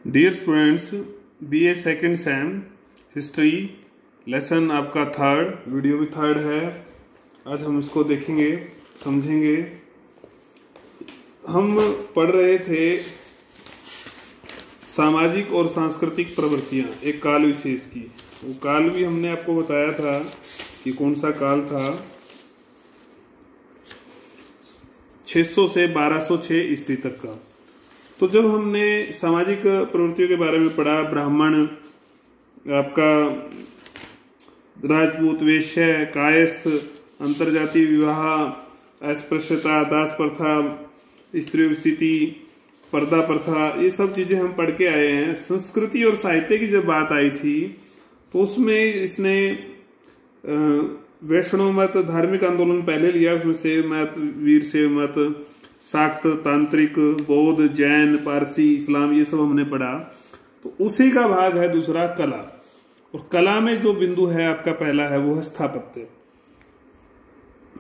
Dear students, BA second sem history lesson आपका third, video भी third है। आज हम इसको देखेंगे, समझेंगे। हम पढ़ रहे थे सामाजिक और सांस्कृतिक प्रवृत्तियां एक काल विशेष की। वो काल भी हमने आपको बताया था कि कौन सा काल था। 600 से 1206 ईस्वी तक का। तो जब हमने सामाजिक प्रवृत्तियों के बारे में पढ़ा, ब्राह्मण, आपका राजपूत, वैश्य, कायस्थ, अंतरजातीय विवाह, अस्पृश्यता, दास प्रथा, स्त्री स्थिति, पर्दा प्रथा, ये सब चीजें हम पढ़ के आए हैं। संस्कृति और साहित्य की जब बात आई थी तो उसमें इसने वैष्णव मत, धार्मिक आंदोलन पहले लिया, उसमें शैव मत, वीर शैव मत, शाक्त, तांत्रिक, बौद्ध, जैन, पारसी, इस्लाम, ये सब हमने पढ़ा। तो उसी का भाग है दूसरा कला। और कला में जो बिंदु है आपका पहला है वो है स्थापत्य।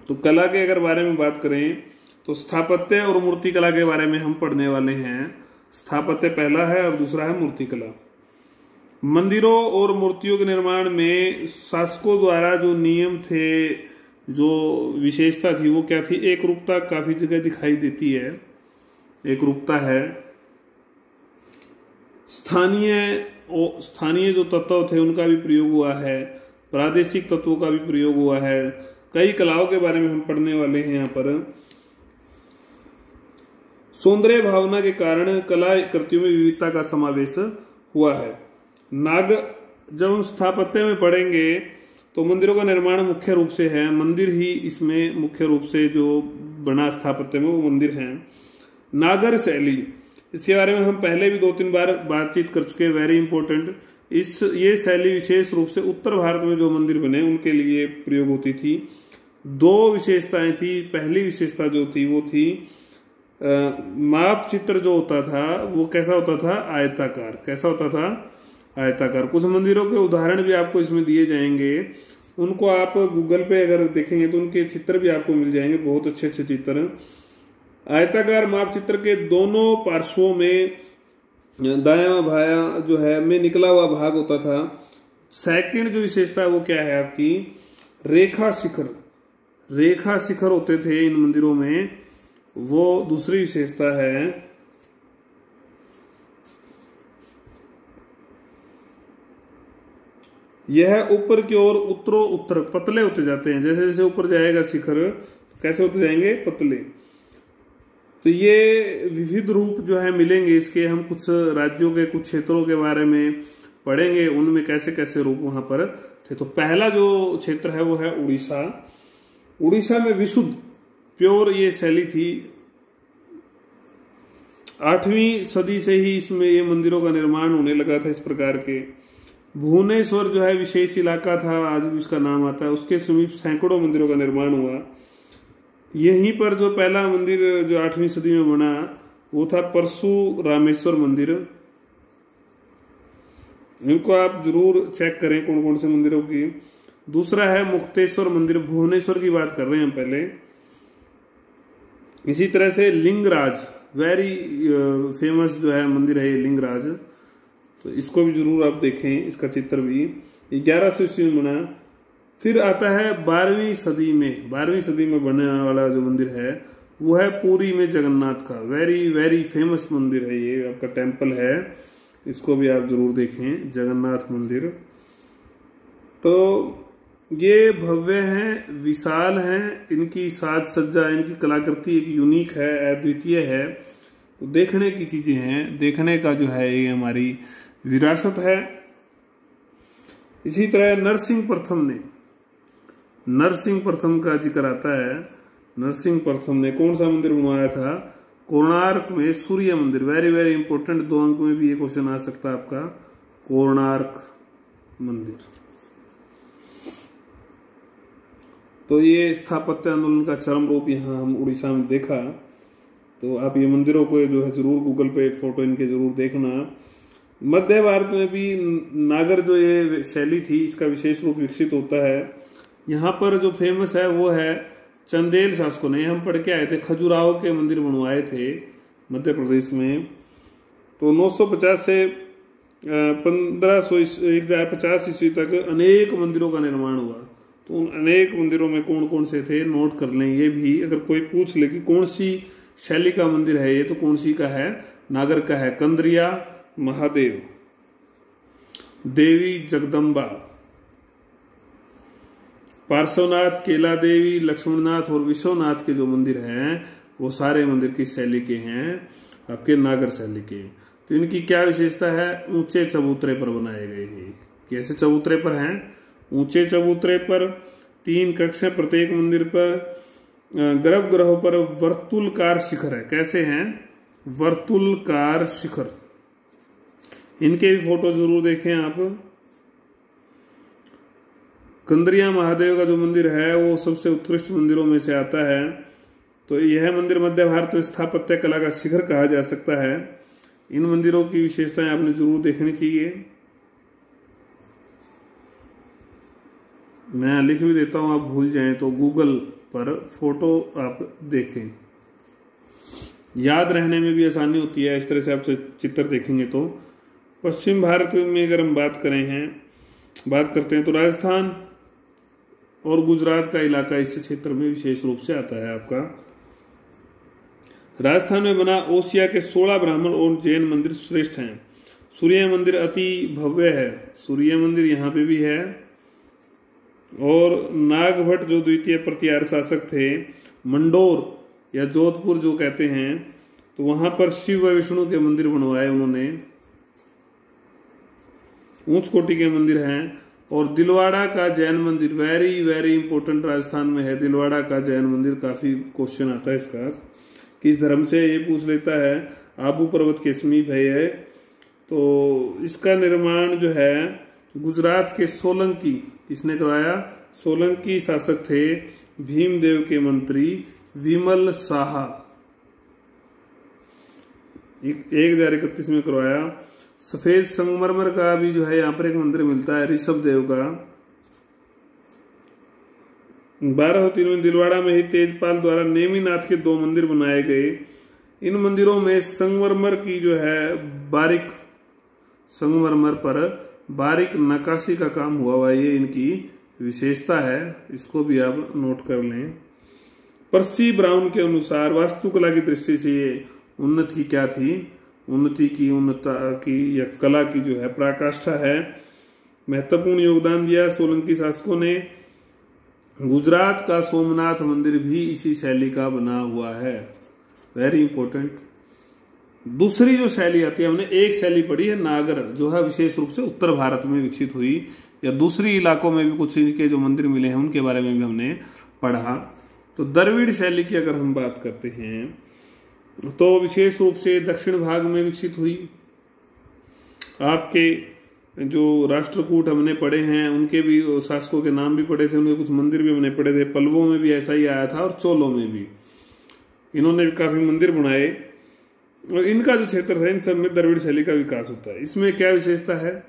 तो कला के अगर बारे में बात करें तो स्थापत्य और मूर्ति कला के बारे में हम पढ़ने वाले हैं। स्थापत्य पहला है और दूसरा है मूर्ति कला। मंदिरों और मूर्तियों के निर्माण में शासकों द्वारा जो नियम थे, जो विशेषता थी, वो क्या थी? एक रूपता काफी जगह दिखाई देती है। एक रूपता है। स्थानीय जो तत्व थे उनका भी प्रयोग हुआ है, प्रादेशिक तत्वों का भी प्रयोग हुआ है। कई कलाओं के बारे में हम पढ़ने वाले हैं। यहाँ पर सौंदर्य भावना के कारण कला कृतियों में विविधता का समावेश हुआ है। जब हम स्थापत्य में पढ़ेंगे तो मंदिरों का निर्माण मुख्य रूप से है, मंदिर ही इसमें मुख्य रूप से जो बना स्थापत्य में वो मंदिर है। नागर शैली, इसके बारे में हम पहले भी 2-3 बार बातचीत कर चुके हैं। Very important. ये शैली विशेष रूप से उत्तर भारत में जो मंदिर बने उनके लिए प्रयोग होती थी। 2 विशेषताएं थी। पहली विशेषता जो थी वो थी माप चित्र जो होता था वो कैसा होता था? आयताकार। कैसा होता था? आयताकार। कुछ मंदिरों के उदाहरण भी आपको इसमें दिए जाएंगे, उनको आप गूगल पे अगर देखेंगे तो उनके चित्र भी आपको मिल जाएंगे, बहुत अच्छे अच्छे चित्र। आयताकार माप चित्र के दोनों पार्श्वों में दायां बायां जो है में निकला हुआ भाग होता था। सेकंड जो विशेषता है वो क्या है आपकी? रेखा शिखर। रेखा शिखर होते थे इन मंदिरों में, वो दूसरी विशेषता है। यह ऊपर की ओर उत्तर पतले होते जाते हैं। जैसे जैसे ऊपर जाएगा शिखर, कैसे होते जाएंगे? पतले। तो ये विविध रूप जो है मिलेंगे इसके। हम कुछ राज्यों के, कुछ क्षेत्रों के बारे में पढ़ेंगे, उनमें कैसे कैसे रूप वहां पर थे। तो पहला जो क्षेत्र है वो है उड़ीसा। उड़ीसा में विशुद्ध प्योर ये शैली थी। 8वीं सदी से ही इसमें ये मंदिरों का निर्माण होने लगा था इस प्रकार के। भुवनेश्वर जो है विशेष इलाका था, आज भी उसका नाम आता है। उसके समीप सैकड़ों मंदिरों का निर्माण हुआ। यहीं पर जो पहला मंदिर जो 8वीं सदी में बना वो था परशुरामेश्वर मंदिर। इनको आप जरूर चेक करें कौन कौन से मंदिरों की। दूसरा है मुक्तेश्वर मंदिर। भुवनेश्वर की बात कर रहे हैं हम पहले। इसी तरह से लिंगराज, वेरी फेमस जो है मंदिर है ये लिंगराज। तो इसको भी जरूर आप देखें, इसका चित्र भी 1100 ईस्वी में बना। फिर आता है 12वीं सदी में। 12वीं सदी में बनने वाला जो मंदिर है वो है पुरी में जगन्नाथ का। वेरी वेरी फेमस मंदिर है ये, आपका टेम्पल है। इसको भी आप जरूर देखें, जगन्नाथ मंदिर। तो ये भव्य हैं, विशाल हैं, इनकी साज सज्जा, इनकी कलाकृति एक यूनिक है, अद्वितीय है। तो देखने की चीजें हैं, देखने का जो है ये हमारी विरासत है। इसी तरह नरसिंह प्रथम का जिक्र आता है। नरसिंह प्रथम ने कौन सा मंदिर बनवाया था? कोणार्क में सूर्य मंदिर। वेरी वेरी इंपॉर्टेंट, 2 अंक में भी ये क्वेश्चन आ सकता है आपका। कोणार्क मंदिर। तो ये स्थापत्य आंदोलन का चरम रूप यहाँ हम उड़ीसा में देखा। तो आप ये मंदिरों को जो है जरूर गूगल पे फोटो इनके जरूर देखना। मध्य भारत में भी नागर जो ये शैली थी इसका विशेष रूप विकसित होता है। यहाँ पर जो फेमस है वो है चंदेल शासकों ने, हम पढ़ के आए थे, खजुराहो के मंदिर बनवाए थे मध्य प्रदेश में। तो 950 से 1050 ईस्वी तक अनेक मंदिरों का निर्माण हुआ। तो उन अनेक मंदिरों में कौन कौन से थे नोट कर लें। ये भी अगर कोई पूछ ले कि कौन सी शैली का मंदिर है ये, तो कौन सी का है, नागर का है। कंद्रिया महादेव, देवी जगदम्बा, पार्श्वनाथ, केला देवी, लक्ष्मणनाथ और विश्वनाथ के जो मंदिर हैं वो सारे मंदिर किस शैली के हैं, आपके नागर शैली के। तो इनकी क्या विशेषता है, ऊंचे चबूतरे पर बनाए गए हैं। कैसे चबूतरे पर हैं, ऊंचे चबूतरे पर 3 कक्षें, प्रत्येक मंदिर पर गर्भगृह पर वर्तुलकार शिखर है। कैसे हैं, वर्तुलकार शिखर। इनके भी फोटो जरूर देखें आप। कंद्रिया महादेव का जो मंदिर है वो सबसे उत्कृष्ट मंदिरों में से आता है। तो यह मंदिर मध्य भारत में स्थापत्य कला का शिखर कहा जा सकता है। इन मंदिरों की विशेषताएं आपने जरूर देखनी चाहिए। मैं लिख भी देता हूं, आप भूल जाएं तो गूगल पर फोटो आप देखें, याद रहने में भी आसानी होती है। इस तरह से आप चित्र देखेंगे तो। पश्चिम भारत में अगर हम बात करते हैं तो राजस्थान और गुजरात का इलाका इस क्षेत्र में विशेष रूप से आता है आपका। राजस्थान में बना ओसिया के 16 ब्राह्मण और जैन मंदिर श्रेष्ठ हैं। सूर्य मंदिर अति भव्य है, सूर्य मंदिर यहाँ पे भी है। और नागभट्ट जो द्वितीय प्रतिहार शासक थे, मंडोर या जोधपुर जो कहते हैं, तो वहां पर शिव व विष्णु के मंदिर बनवाए उन्होंने, ऊंच कोटि के मंदिर हैं। और दिलवाड़ा का जैन मंदिर वेरी वेरी इंपॉर्टेंट राजस्थान में है। दिलवाड़ा का जैन मंदिर काफी क्वेश्चन आता है इसका, किस धर्म से, ये पूछ लेता है। आबू पर्वत के समीप है ये। तो इसका निर्माण जो है गुजरात के सोलंकी, किसने करवाया, सोलंकी शासक थे भीमदेव के मंत्री विमल साहा, 1031 में करवाया। सफेद संगमरमर का भी जो है यहाँ पर एक मंदिर मिलता है ऋषभ देव का। 1203 में दिलवाड़ा में ही तेजपाल द्वारा नेमीनाथ के 2 मंदिर बनाए गए। इन मंदिरों में संगमरमर की जो है बारीक, संगमरमर पर बारीक नक्काशी का काम हुआ हुआ, ये इनकी विशेषता है। इसको भी आप नोट कर लें। पर्सी ब्राउन के अनुसार वास्तुकला की दृष्टि से ये उन्नति क्या थी, उन्नति की, उन्नता की या कला की जो है पराकाष्ठा है। महत्वपूर्ण योगदान दिया सोलंकी शासकों ने। गुजरात का सोमनाथ मंदिर भी इसी शैली का बना हुआ है, वेरी इंपॉर्टेंट। दूसरी जो शैली आती है, हमने एक शैली पढ़ी है नागर, जो है विशेष रूप से उत्तर भारत में विकसित हुई, या दूसरी इलाकों में भी कुछ इनके जो मंदिर मिले हैं उनके बारे में भी हमने पढ़ा। तो द्रविड़ शैली की अगर हम बात करते हैं तो विशेष रूप से दक्षिण भाग में विकसित हुई। आपके जो राष्ट्रकूट हमने पढ़े हैं उनके भी शासकों के नाम भी पढ़े थे, उनके कुछ मंदिर भी हमने पढ़े थे। पल्लवों में भी ऐसा ही आया था और चोलों में भी इन्होंने भी काफी मंदिर बनाए। और इनका जो क्षेत्र है इन सब में द्रविड़ शैली का विकास होता है। इसमें क्या विशेषता है,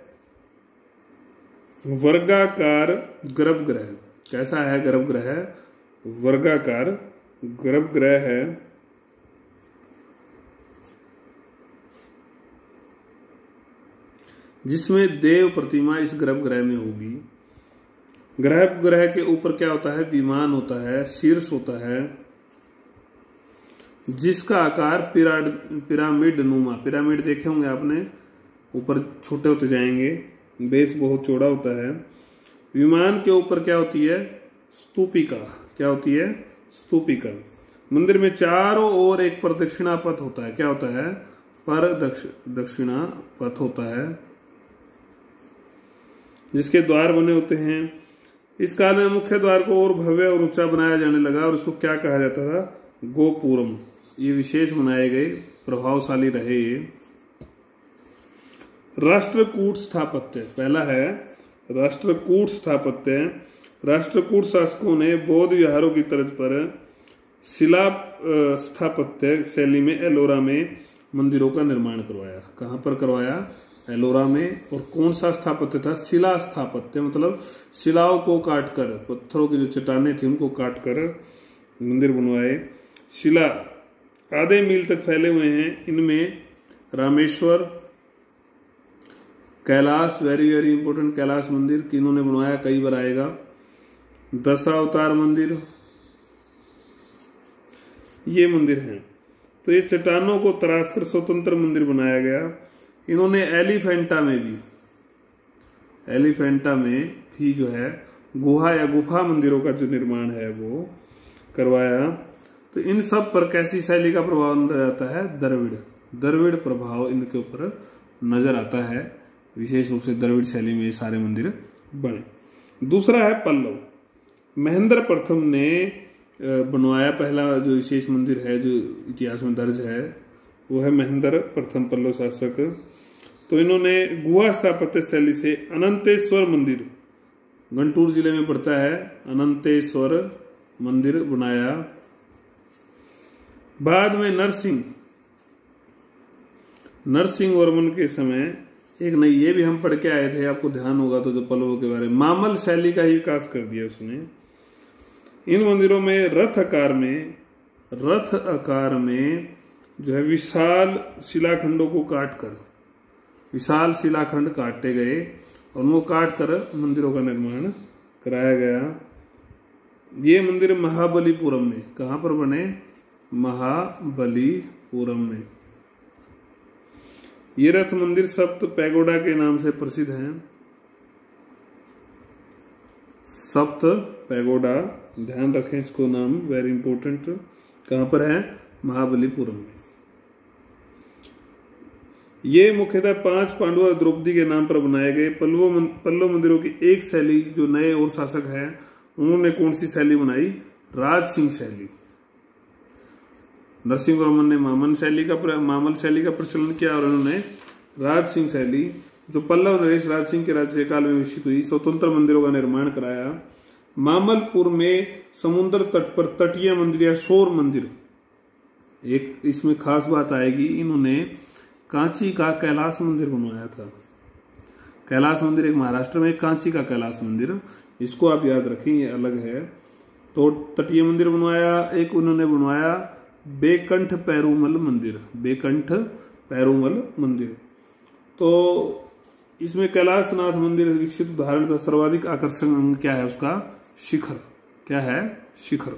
वर्गाकार गर्भगृह। कैसा है गर्भगृह, वर्गाकार गर्भगृह है। जिसमें देव प्रतिमा इस गर्भगृह में होगी। गर्भगृह के ऊपर क्या होता है, विमान होता है, शीर्ष होता है, जिसका आकार पिरामिड नुमा, पिरामिड देखे होंगे आपने, ऊपर छोटे होते जाएंगे, बेस बहुत चौड़ा होता है। विमान के ऊपर क्या होती है, स्तूपिका। क्या होती है, स्तूपिका। मंदिर में चारों ओर एक प्रदक्षिणा पथ होता है। क्या होता है, दक्षिणा पथ होता है, जिसके द्वार बने होते हैं। इस काल में मुख्य द्वार को और भव्य और ऊंचा बनाया जाने लगा और इसको क्या कहा जाता था, गोपुरम। ये विशेष बनाए गए, प्रभावशाली रहे ये। राष्ट्रकूट स्थापत्य, पहला है राष्ट्रकूट स्थापत्य। राष्ट्रकूट शासकों ने बौद्ध विहारों की तर्ज पर शिला स्थापत्य शैली में एलोरा में मंदिरों का निर्माण करवाया। कहां पर करवाया, एलोरा में। और कौन सा स्थापत्य था, शिला स्थापत्य, मतलब शिलाओं को काटकर, पत्थरों की जो चट्टानें थी उनको काटकर मंदिर बनवाए। शिला आधे मील तक फैले हुए हैं। इनमें Rameshwar, Kailash, very very important, Kailash मंदिर किन्होंने बनवाया, कई बार आएगा। दशावतार मंदिर, ये मंदिर है। तो ये चट्टानों को तराशकर स्वतंत्र मंदिर बनाया गया। इन्होंने एलिफेंटा में भी जो है गुहा या गुफा मंदिरों का जो निर्माण है वो करवाया। तो इन सब पर कैसी शैली का प्रभाव नजर आता है? द्रविड़ प्रभाव इनके ऊपर नजर आता है। विशेष रूप से द्रविड़ शैली में ये सारे मंदिर बने। दूसरा है पल्लव। महेंद्र प्रथम ने बनवाया पहला जो विशेष मंदिर है जो इतिहास में दर्ज है वो है महेंद्र प्रथम पल्लव शासक। तो इन्होंने गुहा स्थापत्य शैली से अनंतेश्वर मंदिर, गुंटूर जिले में पड़ता है, अनंतेश्वर मंदिर बनाया। बाद में नरसिंह वर्मन के समय एक नई, ये भी हम पढ़ के आए थे, आपको ध्यान होगा तो, जो पल्लवों के बारे में मामल शैली का ही विकास कर दिया उसने। इन मंदिरों में रथ आकार में जो है विशाल शिलाखंडों को काटकर, विशाल शिलाखंड काटे गए और उनको काट कर मंदिरों का निर्माण कराया गया। ये मंदिर महाबलीपुरम में, कहां पर बने? महाबलीपुरम में। ये रथ मंदिर सप्त पैगोडा के नाम से प्रसिद्ध है। सप्त पैगोडा, ध्यान रखें इसको, नाम वेरी इंपॉर्टेंट। कहां पर है? महाबलीपुरम में। ये मुख्यतः 5 पांडव और द्रौपदी के नाम पर बनाए गए पल्लव मंदिरों की एक शैली जो नए और शासक है उन्होंने कौन सी शैली बनाई? राज सिंह शैली। नरसिंह वर्मन ने मामल शैली का प्रचलन किया और उन्होंने राज सिंह शैली, जो पल्लव नरेश राज सिंह के राज्यकाल में विकसित हुई, स्वतंत्र मंदिरों का निर्माण कराया। मामलपुर में समुद्र तट पर तटीय मंदिर या शोर मंदिर, एक इसमें खास बात आएगी, इन्होंने कांची का कैलाश मंदिर बनवाया था। कैलाश मंदिर एक महाराष्ट्र में, कांची का कैलाश मंदिर, इसको आप याद रखें, ये अलग है। तो तटीय मंदिर बनवाया। एक उन्होंने बनवाया बेकंठ पेरुमल मंदिर। तो इसमें कैलाशनाथ मंदिर विकसित उदाहरण था। सर्वाधिक आकर्षण अंग क्या है उसका? शिखर। क्या है? शिखर।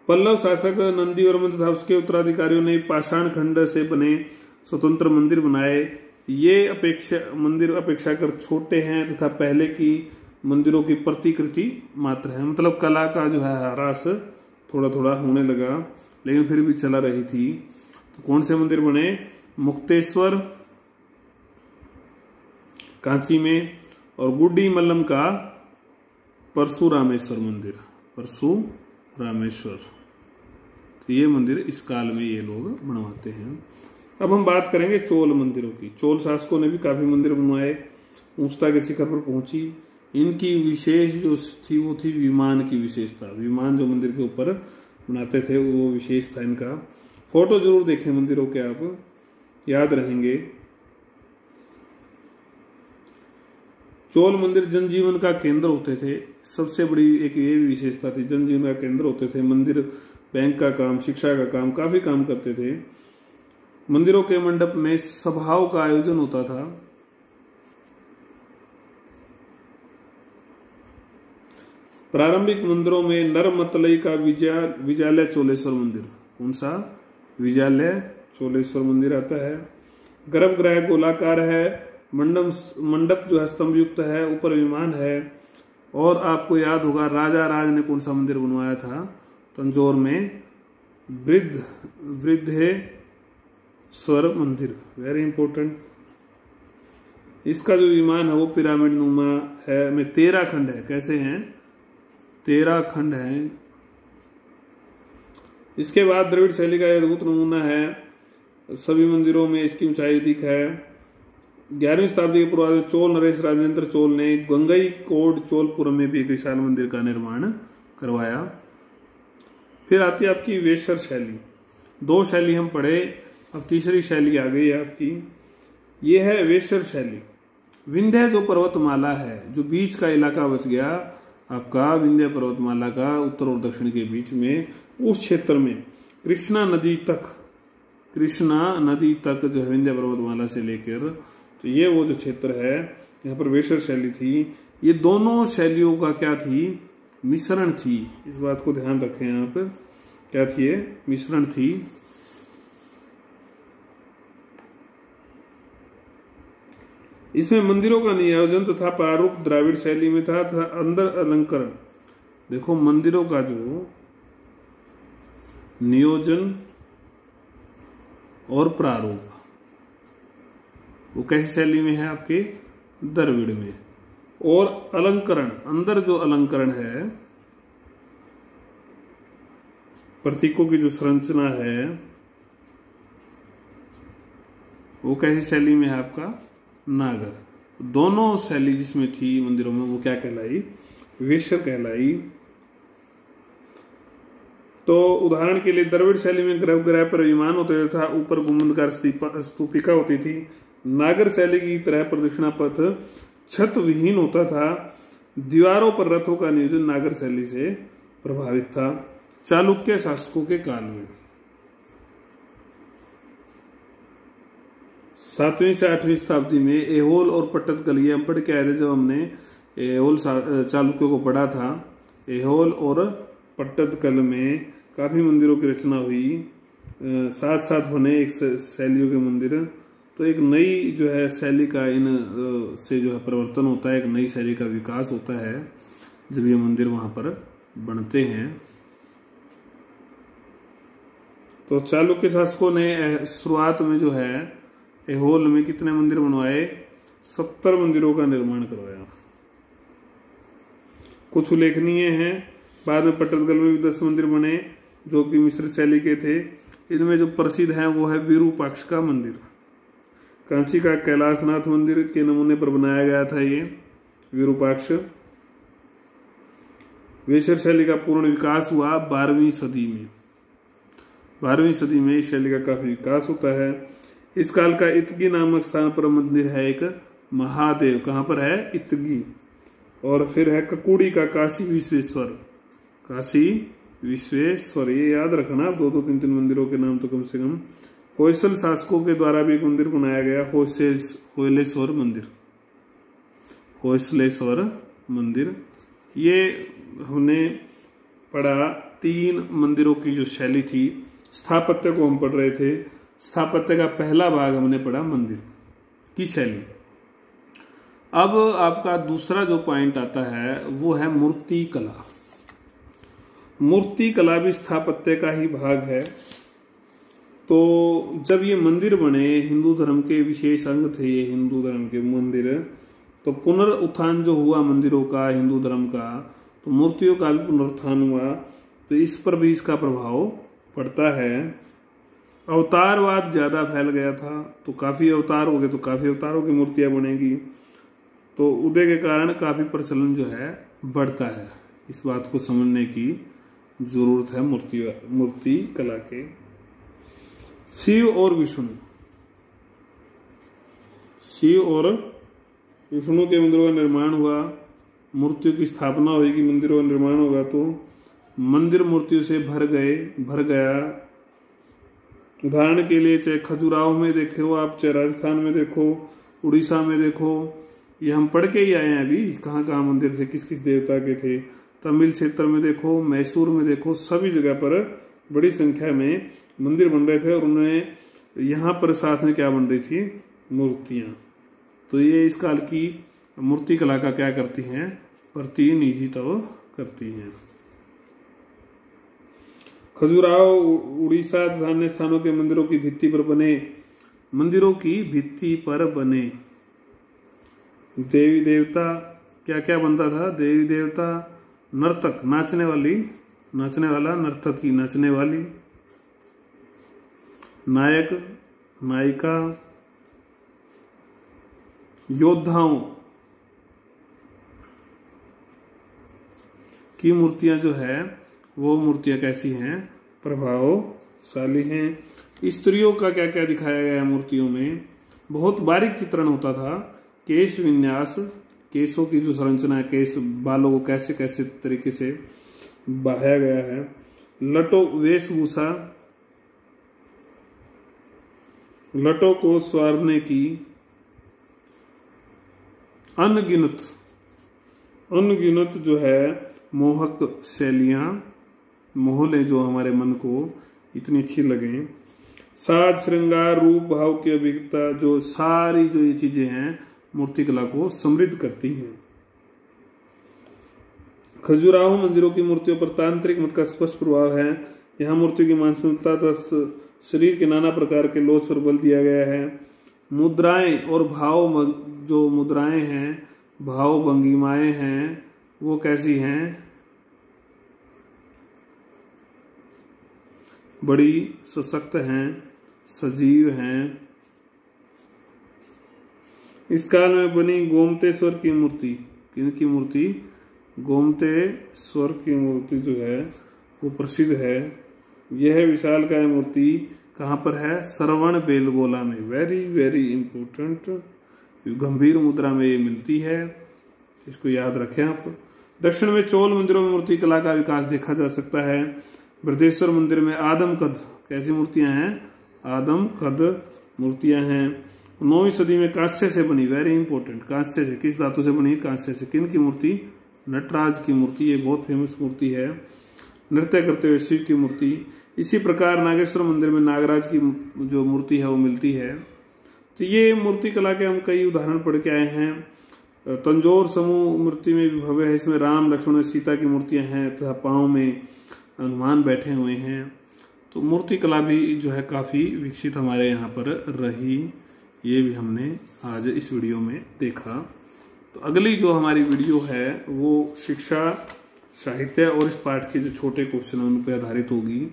पल्लव शासक नंदीवर्मन तथा उसके उत्तराधिकारियों ने पाषाण खंड से बने स्वतंत्र मंदिर बनाए। ये मंदिर अपेक्षाकृत छोटे हैं तथा पहले की मंदिरों की प्रतिकृति मात्र है। मतलब कला का जो है ह्रास थोड़ा थोड़ा होने लगा, लेकिन फिर भी चला रही थी। तो कौन से मंदिर बने? मुक्तेश्वर कांची में, और गुड्डी मल्लम का परशुरामेश्वर मंदिर, परशुरामेश्वर। तो ये मंदिर इस काल में ये लोग बनवाते हैं। अब हम बात करेंगे चोल मंदिरों की। चोल शासकों ने भी काफी मंदिर बनवाए, ऊंचता के शिखर पर पहुंची। इनकी विशेष जो थी वो थी विमान की विशेषता। विमान जो मंदिर के ऊपर बनाते थे वो विशेष था इनका। फोटो जरूर देखें मंदिरों के, आप याद रहेंगे। चोल मंदिर जनजीवन का केंद्र होते थे। सबसे बड़ी एक ये भी विशेषता थी, जनजीवन का केंद्र होते थे। मंदिर बैंक का काम, शिक्षा का काम, काफी काम करते थे। मंदिरों के मंडप में सभाओं का आयोजन होता था। प्रारंभिक मंदिरों में नरमतलई का विजयालय चोलेश्वर मंदिर, कौन सा? विजयालय चोलेश्वर मंदिर आता है। गर्भगृह गोलाकार है, मंडप जो है स्तंभ युक्त है, ऊपर विमान है। और आपको याद होगा राजा राज ने कौन सा मंदिर बनवाया था? तंजौर में वृद्धेश्वर मंदिर, वेरी इंपॉर्टेंट। इसका जो विमान है वो पिरामिड नुमा है, में 13 खंड है। कैसे हैं? 13 खंड है। इसके बाद द्रविड़ शैली का अद्भुत नमूना है। सभी मंदिरों में इसकी ऊंचाई अधिक है। 11वीं शताब्दी के पूर्वार्ध में चोल नरेश राजेंद्र चोल ने गंगई कोड चोलपुरम में भी एक विशाल मंदिर का निर्माण करवाया। फिर आती है आपकी वेशर शैली। 2 शैली हम पढ़े, अब तीसरी शैली आ गई है आपकी। ये है वेशर शैली। विंध्य जो पर्वतमाला है, जो बीच का इलाका बच गया आपका, विंध्य पर्वतमाला का उत्तर और दक्षिण के बीच में, उस क्षेत्र में कृष्णा नदी तक कृष्णा नदी तक जो है विंध्य पर्वतमाला से लेकर, तो ये वो जो क्षेत्र है यहाँ पर वेशर शैली थी। ये दोनों शैलियों का क्या थी, मिश्रण थी। इस बात को ध्यान रखें, यहाँ पर क्या थी, ये मिश्रण थी। इसमें मंदिरों का नियोजन तथा प्रारूप द्राविड़ शैली में था तथा अंदर अलंकरण। देखो मंदिरों का जो नियोजन और प्रारूप वो कैसी शैली में है, आपके द्रविड़ में। और अलंकरण, अंदर जो अलंकरण है, प्रतीकों की जो संरचना है, वो कैसी शैली में है, आपका नागर। दोनों शैली जिसमें थी मंदिरों में, वो क्या कहलाई, वेशर कहलाई। तो उदाहरण के लिए द्रविड़ शैली में गर्भगृह पर विमान होते था, ऊपर गुंबदकार स्तूपिका होती थी। नागर शैली की तरह प्रदक्षिणा पथ छत विहीन होता था। दीवारों पर रथों का नियोजन नागर शैली से प्रभावित था। चालुक्य शासकों के काल में 7वीं से 8वीं शताब्दी में ऐहोल और पट्टदकल, ये हम पढ़ के आए थे जब हमने ऐहोल चालुक्यों को पढ़ा था। ऐहोल और पट्टदकल में काफी मंदिरों की रचना हुई, साथ साथ बने एक शैलियों के मंदिर। तो एक नई जो है शैली का इन से जो है परिवर्तन होता है, एक नई शैली का विकास होता है जब ये मंदिर वहां पर बनते हैं। तो चालुक्य शासकों ने शुरुआत में जो है ऐहोल में कितने मंदिर बनवाए, 70 मंदिरों का निर्माण करवाया। कुछ उल्लेखनीय हैं। बाद में पट्टदकल में भी 10 मंदिर बने जो कि मिश्र शैली के थे। इनमें जो प्रसिद्ध है वो है विरूपाक्ष का मंदिर। कांची का कैलाशनाथ मंदिर के नमूने पर बनाया गया था ये विरूपाक्ष। वेशर शैली का पूर्ण विकास हुआ 12वीं सदी में। 12वीं सदी में इस शैली का काफी विकास होता है। इस काल का इतगी नामक स्थान पर मंदिर है एक महादेव, कहां पर है, इतगी। और फिर है ककुड़ी का काशी विश्वेश्वर, काशी विश्वेश्वर, ये याद रखना। 2-2, 3-3 मंदिरों के नाम तो कम से कम। होयसल शासकों के द्वारा भी एक मंदिर बनाया गया, होयलेश्वर मंदिर, होयसलेश्वर मंदिर। ये हमने पढ़ा 3 मंदिरों की जो शैली थी। स्थापत्य को हम पढ़ रहे थे। स्थापत्य का पहला भाग हमने पढ़ा मंदिर की शैली। अब आपका दूसरा जो पॉइंट आता है वो है मूर्ति कला। मूर्ति कला भी स्थापत्य का ही भाग है। तो जब ये मंदिर बने, हिंदू धर्म के विशेष अंग थे ये हिंदू धर्म के मंदिर, तो पुनरुत्थान जो हुआ मंदिरों का, हिंदू धर्म का, तो मूर्तियों का भी पुनरुत्थान हुआ। तो इस पर भी इसका प्रभाव पड़ता है। अवतारवाद ज्यादा फैल गया था, तो काफी अवतार हो गए, तो काफी अवतारों की मूर्तियां बनेगी। तो उदय के कारण काफी प्रचलन जो है बढ़ता है। इस बात को समझने की जरूरत है मूर्ति कला के। शिव और विष्णु, शिव और विष्णु के मंदिरों का निर्माण हुआ, मूर्तियों की स्थापना होगी, मंदिरों का निर्माण होगा, तो मंदिर मूर्तियों से भर गया। उदाहरण के लिए चाहे खजुराहो में देखो आप, चाहे राजस्थान में देखो, उड़ीसा में देखो, ये हम पढ़ के ही आए हैं अभी, कहाँ कहाँ मंदिर थे, किस किस देवता के थे। तमिल क्षेत्र में देखो, मैसूर में देखो, सभी जगह पर बड़ी संख्या में मंदिर बन रहे थे और उन्हें यहाँ पर साथ में क्या बन रही थी, मूर्तियां। तो ये इस काल की मूर्ति कला का क्या करती हैं, प्रतिनिधित्व करती हैं। खजुराहो, उड़ीसा तथा अन्य स्थानों के मंदिरों की भित्ति पर बने देवी देवता, क्या क्या बनता था, देवी देवता, नर्तक, नाचने वाला, नर्तकी, नाचने वाली, नायक, नायिका, योद्धाओं की मूर्तियां जो है वो मूर्तियां कैसी हैं, प्रभावशाली हैं। स्त्रियों का क्या क्या दिखाया गया है मूर्तियों में, बहुत बारीक चित्रण होता था। केश विन्यास, केशों की जो संरचना है, केश बालों को कैसे कैसे तरीके से बहाया गया है। लटो वेशभूषा, लटों को संवारने की अनगिनत जो है मोहक शैलियां, मोहले जो हमारे मन को इतनी अच्छी लगे। साज श्रृंगार रूप भाव की अभिज्ञता, जो सारी जो ये चीजें हैं मूर्तिकला को समृद्ध करती हैं। खजुराहो मंदिरों की मूर्तियों पर तांत्रिक मत का स्पष्ट प्रभाव है। यहाँ मूर्तियों की मानसिकता तथा शरीर के नाना प्रकार के लोच पर बल दिया गया है। मुद्राएं और भाव, जो मुद्राएं हैं, भाव भंगिमाएं हैं, वो कैसी हैं? बड़ी सशक्त हैं, सजीव हैं। इस काल में बनी गोमतेश्वर की मूर्ति, किनकी मूर्ति? गोमतेश्वर की मूर्ति जो है वो प्रसिद्ध है। यह विशालकाय मूर्ति कहाँ पर है? श्रवण बेलगोला में। वेरी वेरी इंपोर्टेंट, गंभीर मुद्रा में ये मिलती है, इसको याद रखें आप। दक्षिण में चोल मंदिरों में मूर्ति कला का विकास देखा जा सकता है। बृहदेश्वर मंदिर में आदम कद, कैसी मूर्तियां हैं? आदम कद मूर्तियां हैं। 9वीं सदी में कांस्य से बनी, वेरी इंपोर्टेंट, कांस्य से, किस धातु से बनी? कांस्य से। किन की मूर्ति? नटराज की मूर्ति, ये बहुत फेमस मूर्ति है। नृत्य करते हुए शिव की मूर्ति। इसी प्रकार नागेश्वर मंदिर में नागराज की जो मूर्ति है वो मिलती है। तो ये मूर्ति कला के हम कई उदाहरण पढ़ के आए हैं। तंजौर समूह मूर्ति में भी भव्य है, इसमें राम लक्ष्मण सीता की मूर्तियां हैं तथा पांव में हनुमान बैठे हुए हैं। तो मूर्ति कला भी जो है काफी विकसित हमारे यहाँ पर रही, ये भी हमने आज इस वीडियो में देखा। तो अगली जो हमारी वीडियो है वो शिक्षा, साहित्य और इस पाठ के जो छोटे क्वेश्चन हैं उन पर आधारित होगी,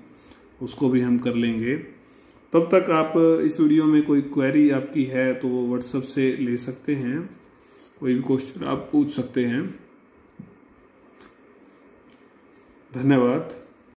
उसको भी हम कर लेंगे। तब तक आप इस वीडियो में कोई क्वेरी आपकी है तो वो व्हाट्सएप से ले सकते हैं, कोई भी क्वेश्चन आप पूछ सकते हैं। धन्यवाद।